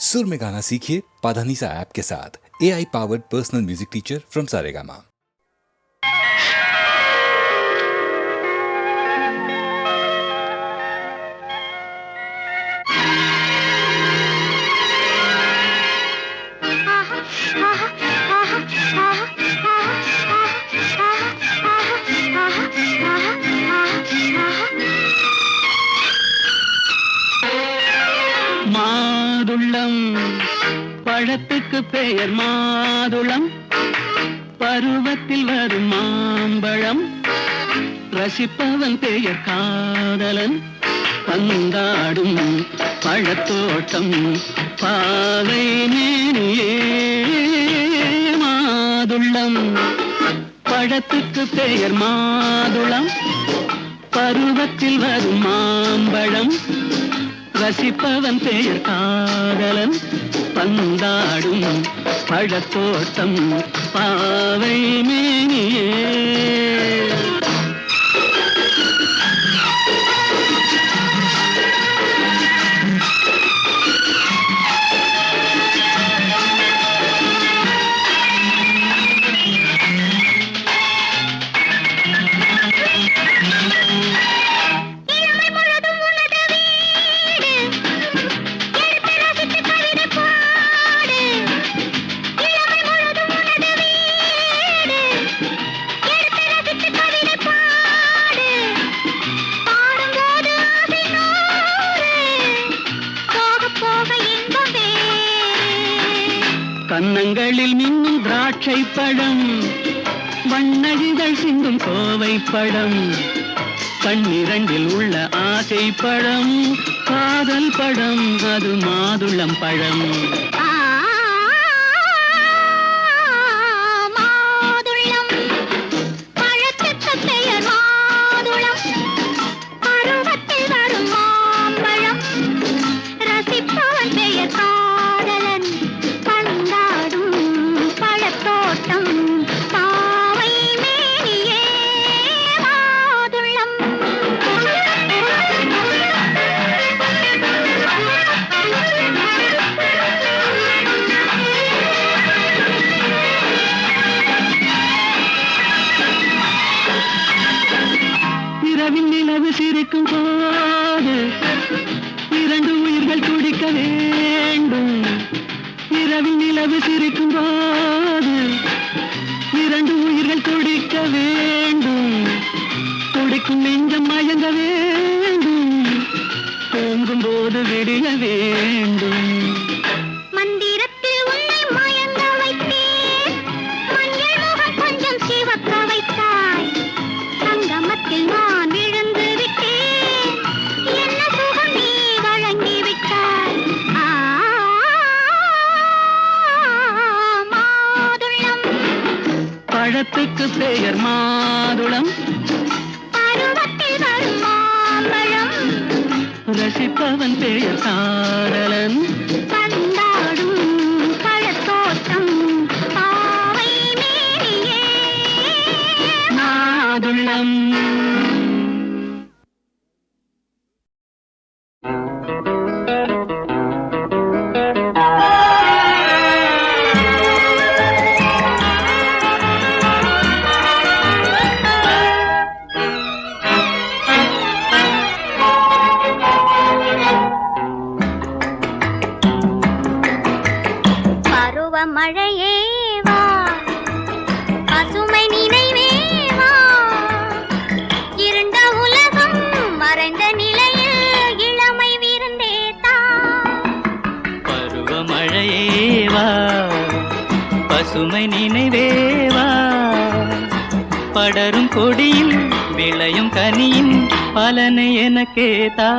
सुर में गाना सीखिए पाधानीसा ऐप के साथ। AI powered personal music teacher from Saregama. மாதுளம் பழத்துக்கு பெயர் மாதுளம், பருவத்தில் வரும் மாம்பழம், ரசிப்பவன் பெயர் காதலன், பந்தாடும் பழத்தோட்டம் பாவை மேனியே. மாதுளம் பழத்துக்கு பெயர் மாதுளம், பருவத்தில் வரும் மாம்பழம், ரசிப்பவன் பெயர் காதலன், பந்தாடும் பழத்தோட்டம் பாவை மேனியே. கன்னங்களில் மின்னும் திராட்சை பழம், வண்ணகிகள் சிந்தும் கோவை பழம், கண்ணிரண்டில் உள்ள ஆசை பழம் காதல் பழம், அது மாதுளம் பழம். நிலவு சிரிக்கும் போது இரண்டு உயிர்கள் துடிக்க வேண்டும். இரவில் நிலவு சிரிக்கும் போது இரண்டு உயிர்கள் துடிக்க வேண்டும். துடிக்கும் நெஞ்சம் மயங்க வேண்டும், தூங்கும் போது விடிய வேண்டும். பழத்துக்கு பெயர் மாதுளம், பருவத்தில் வரும் மாம்பழம், ரசிப்பவன் பெயர் காதலன், பந்தாடும் பழத்தோட்டம் பாவை மேனியே. மாதுளம் மழையேவா, பசுமை நினைவேவா, இருண்ட உலகம் மறைந்த நிலையில் இளமை விருந்தேதா. பருவ மழையேவா, பசுமை நினைவேவா, படரும் கொடியில் விளையும் கனியின் பலனை எனக்கே தா.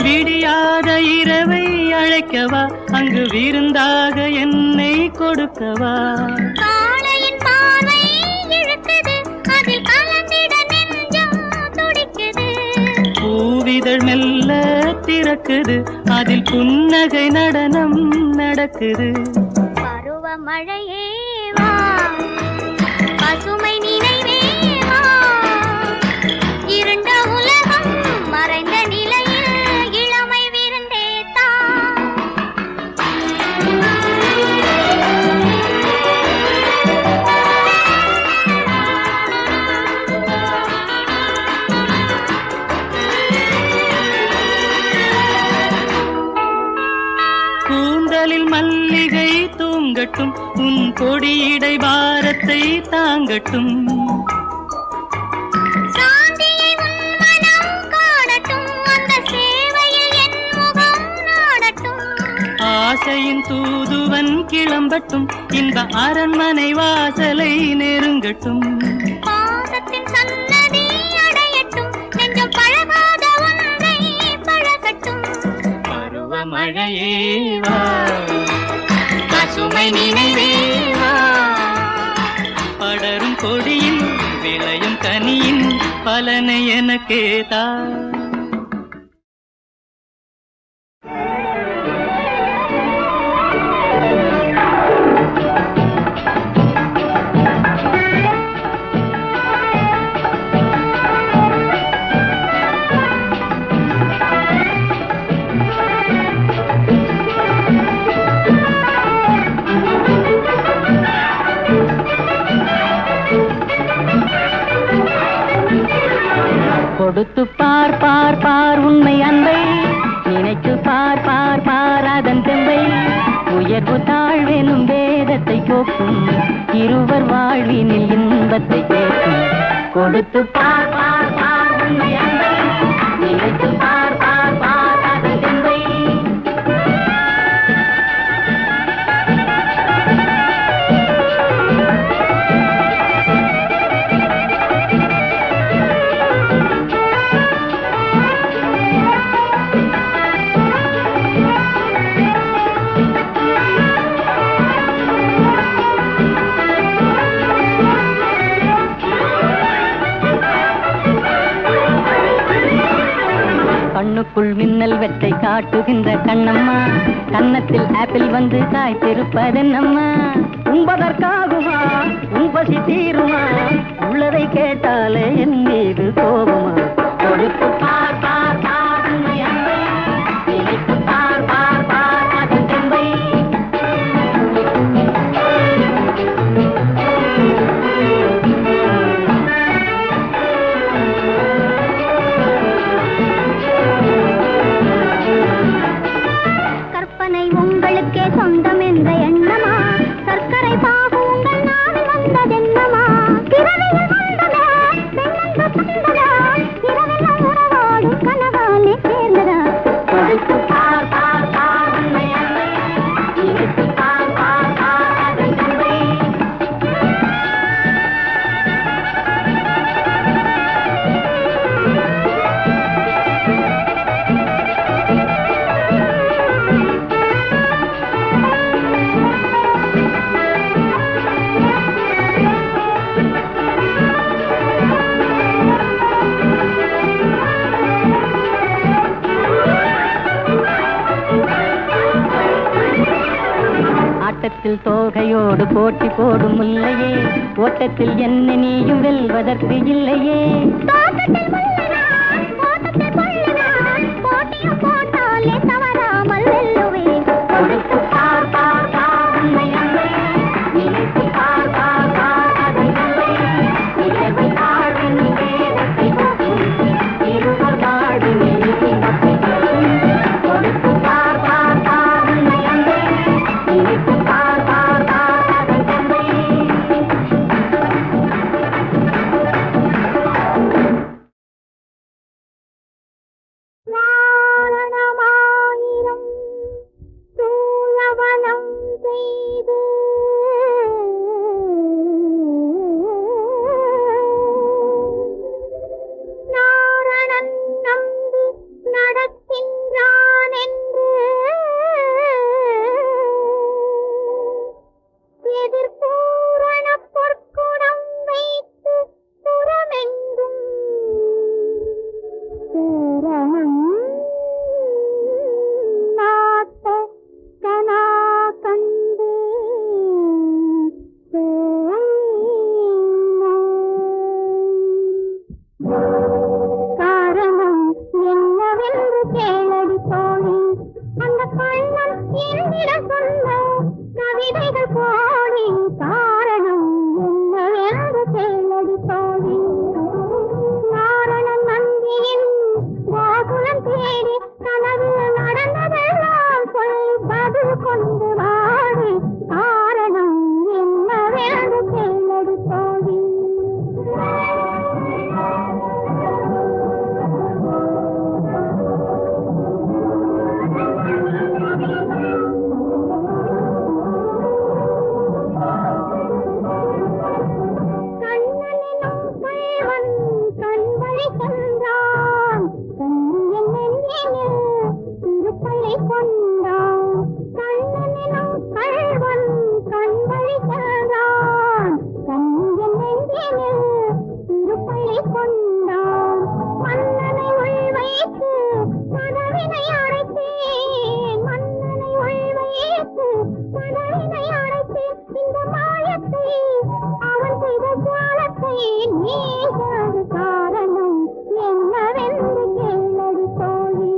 விடியாத இரவை அழைக்கவா, அங்கு விருந்தாக என்னை கொடுக்கவா. காலையின் பார்வை இழுத்தது, அதில் இதழ் மெல்ல திறக்குது, அதில் புன்னகை நடனம் நடக்குது. பருவ மழையே வா, பசுமை நினைவே வா, இருண்ட உலகம் மறைந்த நிலையில் இளமை விருந்தே தா. கூந்தலில் மல்லிகை தூங்கட்டும், உன் கொடியிடை பாரத்தை தாங்கட்டும். சாந்தியை உன் மனம் காணட்டும், அந்த சேவையில் என் முகம் நாடட்டும். ஆசையின் தூதுவன் கிளம்பட்டும், இந்த அரண்மனை வாசலை நெருங்கட்டும். பாசத்தின் சன்னதி அடையட்டும், நெஞ்சம் பழகாத ஒன்றை பழகட்டும். பருவமழையே வா, பசுமை நினைவே வா, படரும் கொடியில் விளையும் கனியின் பலனை எனக்கே தா. கொடுத்து பார் பார் பார் உண்மை அன்பை, நினைத்து பார் பார் பார் அதன் தெம்பை. உயர்வு தாழ்வெனும் வேதத்தை போக்கும், இருவர் வாழ்வினில் இன்பத்தை கேட்கும். கொடுத்து பார் பார் பார் உண்மை அன்பை, நினைத்து பார் பார் பார் அதன் தெம்பை. கண்ணுக்குள் மின்னல் வெட்டை காட்டுகின்ற கண்ணம்மா, கன்னத்தில் ஆப்பிள் வந்து காய்த்திருப்பதென்னம்மா. உண்பதற்காகுமா உன் பசி தீருமா, உள்ளதை கேட்டாலே என் மீது கோபமா. கொடுத்து பார் பார் பார் உண்மை அன்பை, நினைத்து பார் பார் பார் அதன் தெம்பை. கற்பனை உங்களுக்கே சொந்தம் என்ற எண்ணமா, சர்க்கரை பாகு உங்கள் நாவில் வந்ததென்னமா. பிறவியில் வந்ததா பெண்ணென்று தந்ததா, இரவெல்லாம் உறவாடும் கனவாலே சேர்ந்ததா. கொடுத்து பார் பார் பார் உண்மை அன்பை, நினைத்து பார் பார் பார் அதன் தெம்பை. ஆட்டத்தில் தோகையோடு போட்டி போடும் முல்லையே, ஓட்டத்தில் என்ன நீயும் வெல்வதற்கு இல்லையே. தோட்டத்தில் முள்ளினான், ஓட்டத்தில் கொள்ளினான், போட்டியும் போட்டாலே தவறாமல் வெல்லுவேன். கொடுத்து பார் பார் பார் உண்மை அன்பை, நினைத்து பார் பார் பார் அதன் தெம்பை. இரவு தாழ்வின் வேதத்தை போக்கும், இருவர் வாழ்வினில் இன்பத்தை கேட்கும். கொடுத்து பார் பார் பார் உண்மை அன்பை, நினைத்து பார் பார் பார் அதன் தெம்பை. நீ ஒரு காரணம் என்னவென்று கேளடி தோழி.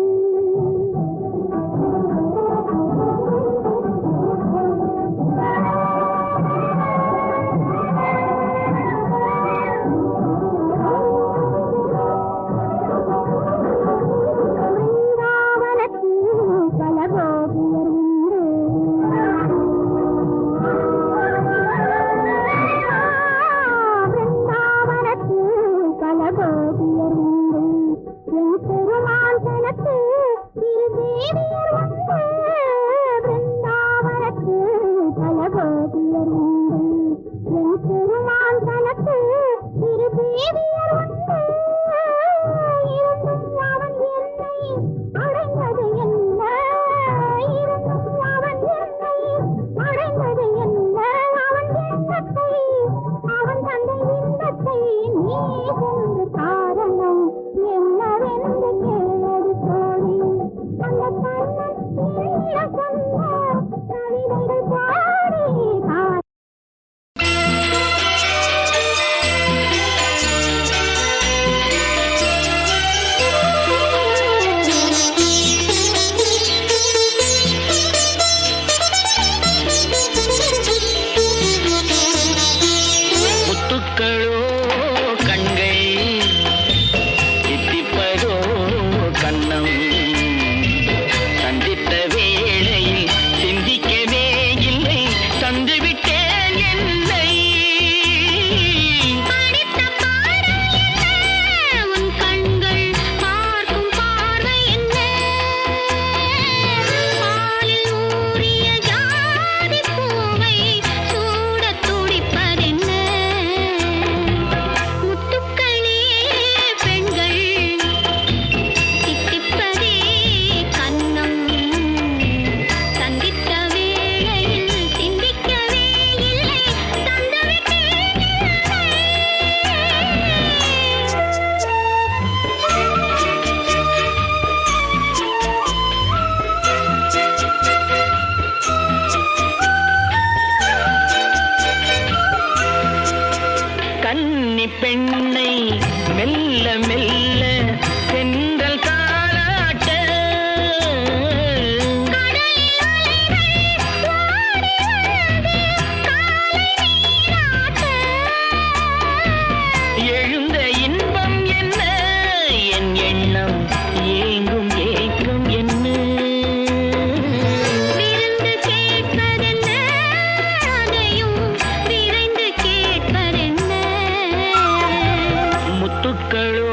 பெண்ணை மெல்ல மெல்ல தென்றல் காலாட்ட எழுந்த இன்பம் என்ன என் எண்ணம் ஏங்கும் ஏக்கம் என்ன முத்துக்களோ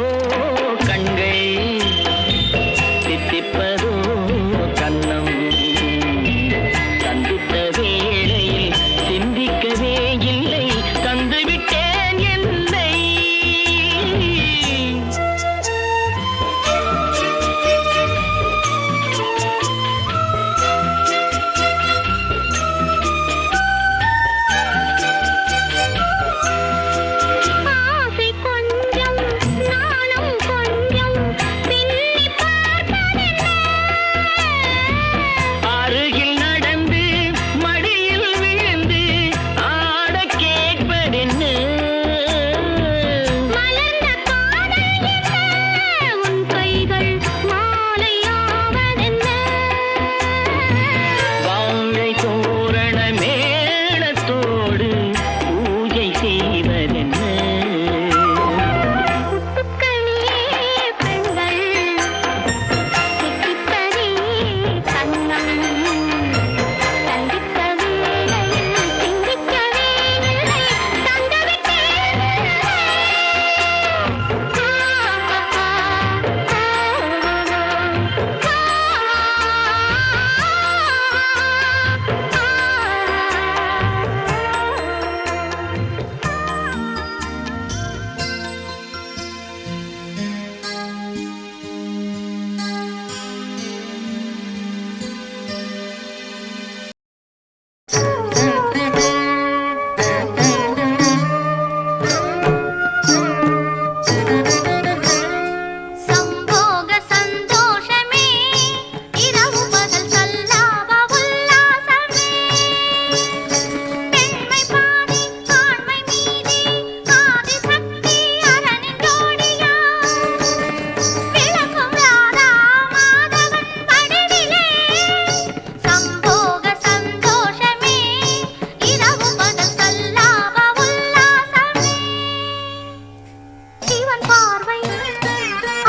இவன் பார்வை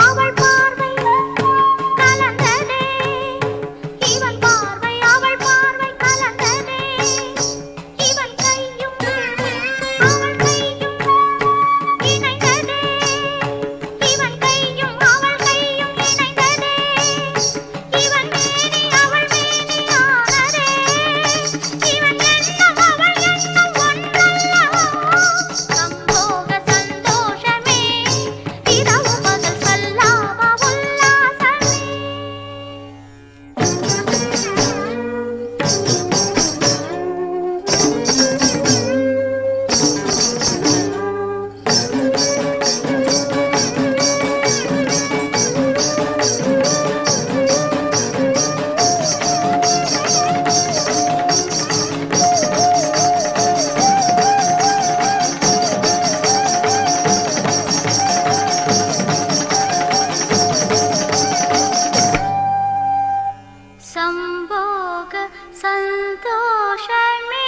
அவள் பார்வை கலந்ததே இவன் பார்வை அவள் பார்வை கலந்ததே இவன் கையும் அவள் கையும் இணைந்ததே இவன் கையும் அவள் கையும் இணைந்ததே இவன் மேனி அவள் மேனியானதே இவன் எண்ணம் அவள் எண்ணம் ஒன்றல்லவோ சம்போக சந்தோஷமே இரவு பகல் சல்லாப உல்லாசமே சம்போக சந்தோஷமே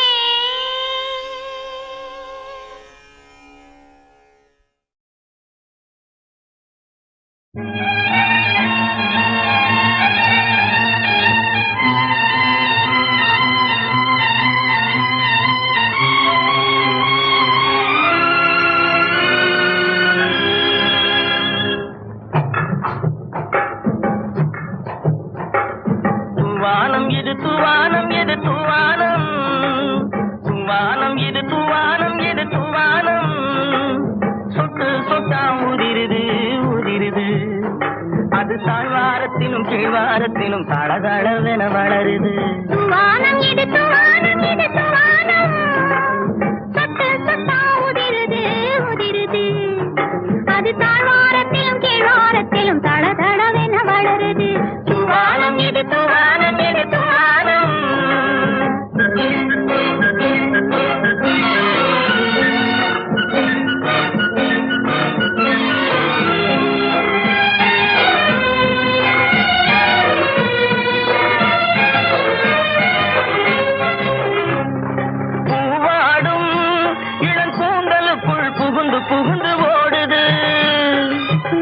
தூவானம் இது தூவானம் இது தூவானம் தூவானம் இது தூவானம் இது தூவானம் சொட்டு சொட்டா உதிருது உதிருது அது தாழ்வாரத்திலும் கீழ்வாரத்திலும் தளதளவென வளருது வானம் இது வானம் இது வானம் சட்டு சட்டா உதிருது உதிருது அது தாழ்வாரத்திலும் கீழ்வாரத்திலும் தளதளவென வளருது தூவானம் இது தூவானம் இது தூவானம் பூவாடும் இளம் கூந்தலுக்குள் புகுந்து புகுந்து ஓடுது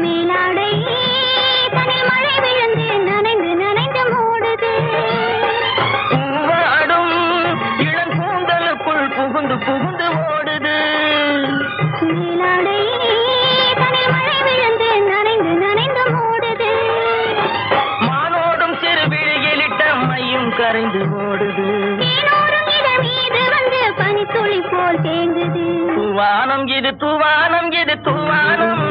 நீலாடை தனில் மழை விழுந்து நனைந்து நனைந்து மூடுது பூவாடும் இளம் கூந்தலுக்குள் புகுந்து புகுந்து ஓடுது நீலாடை தனில் மழை விழுந்து நனைந்து நனைந்து மூடுது மானோடும் சிறு விழியிலிட்ட மையும் கரைந்து ஓடுது தேனோரும் இதழ் மீது வந்து பனித்துளி போல் தேங்குது தூவானம் இது தூவானம் இது தூவானம்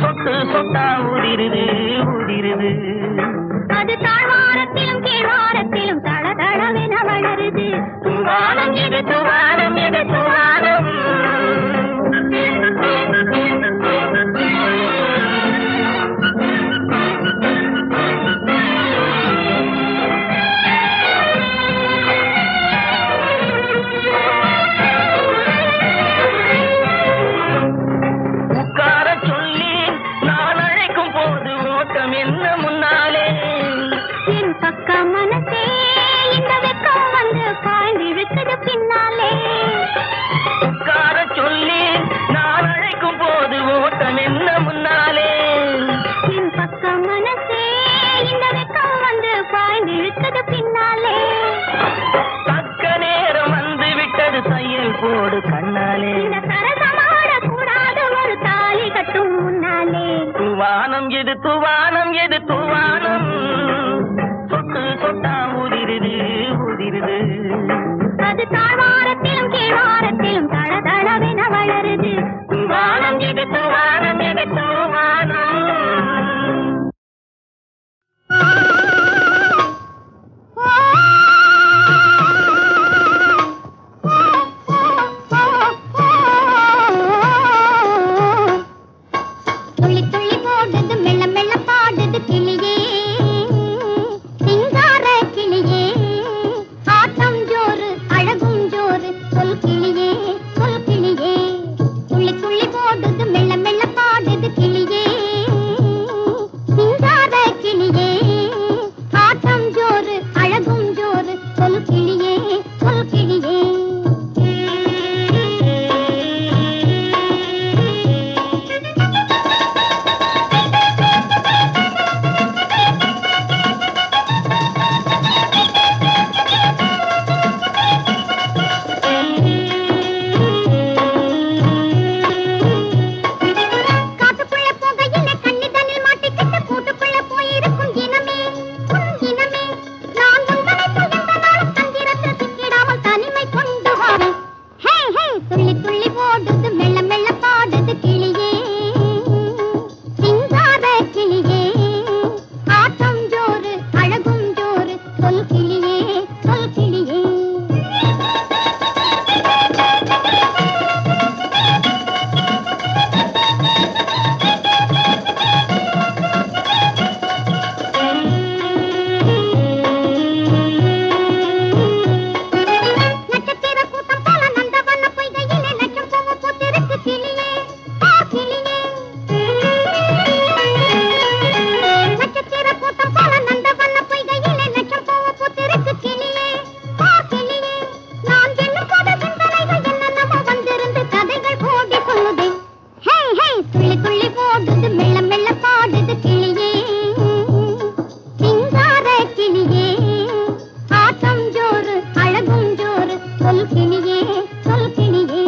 சொட்டு சொட்டா உதிருது உதிருது அது தாழ்வாரத்திலும் கீழ்வாரத்திலும் தளதளவென வளருது தூவானம் இது தூவானம் இது தூவானம் உட்கார சொல்லி நான் அழைக்கும் போது ஓட்டம் என்ன முன்னாலே என் பக்க மனசே இந்த வெக்கம் வந்து பாய்ந்து இழுக்குது பின்னாலே உட்கார சொல்லி நான் அழைக்கும் போது ஓட்டம் என்ன முன்னாலே என் பக்க மனசே இந்த வெக்கம் வந்து பாய்ந்து இழுக்குது பின்னாலே தக்க நேரம் வந்து விட்டது தையல் போடு கண்ணாலே இந்த சரசமாட கூடாது ஒரு தாலி கட்டும் முன்னாலே தூவானம் எது தூவானம் எது தூவானம் சொட்டு சொட்டா உதிருது உதிருது அது தாழ்வாரத்திலும் கீழ்வாரத்திலும் தளதளவென வளருது தூவானம் எது தூவானம் எது தூவானம் துள்ளி துள்ளி போடுது மெல்ல மெல்ல பாடுது கிளியே சிங்கார கிளியே ஆட்டம் ஜோறு அழகும் ஜோறு சொல் கிளியே சொல் கிளியே துள்ளி துள்ளி போடுது மெல்ல மெல்ல பாடுது கிளியே சிங்கார கிளியே ஆட்டம் ஜோறு அழகும் ஜோறு சொல் கிளியே சொல் கிளியே போடுது மெல்ல மெல்ல பாடுது கிளியே சிங்கார கிளியே ஆட்டம் ஜோறு அழகும் ஜோறு சொல் கிளியே சொல் கிளியே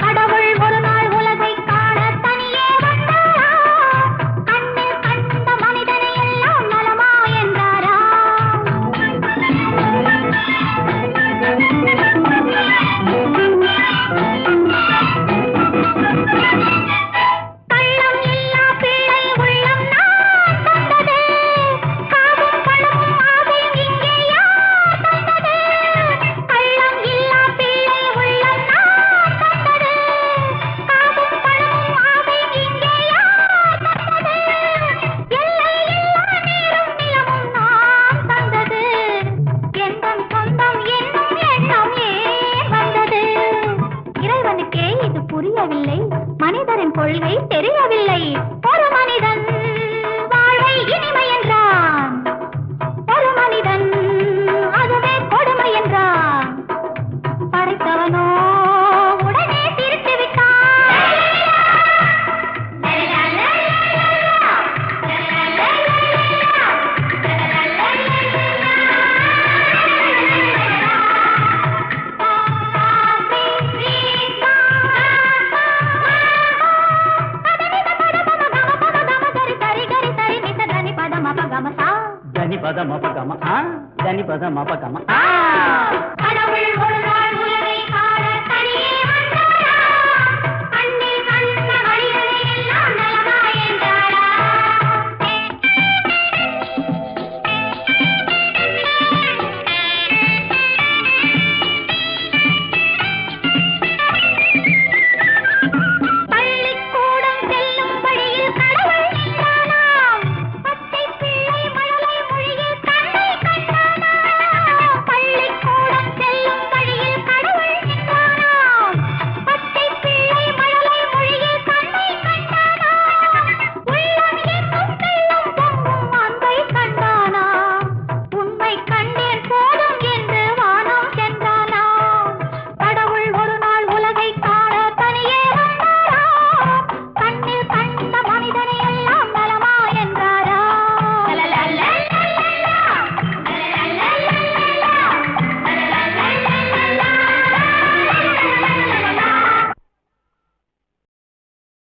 கடவுள் ஒரு நாள் உலகை காண தனியே வந்தாரா, கண்ணில் கண்ட மனிதனை எல்லாம் நலமா என்றாரா. கள்ளம் இல்லா பிள்ளை உள்ளம் நான் தந்தது, காவும் பணமும் ஆசையும் இங்கே யார் தந்தது. கள்ளம் இல்லா பிள்ளை உள்ளம் நான் தந்தது, காவும் பணமும் ஆசையும் இங்கே யார் தந்தது. எல்லை இல்லா நீரும் நிலமும் நான் தந்தது, எந்தன் சொந்தம் என்னும் எண்ணம் ஏன் வந்தது. இறைவனுக்கே இது புரியவில்லை, மனிதரின் கொள்கை தெரியவில்லை. ஒரு மனிதன் வாழ்வை இனிமை என்றான், ஒரு மனிதன் அதுவே கொடுமை என்றான். படைத்தவனோ உடனே திருத்தி விட்டான். கடவுள் ஒரு நாள் உலகை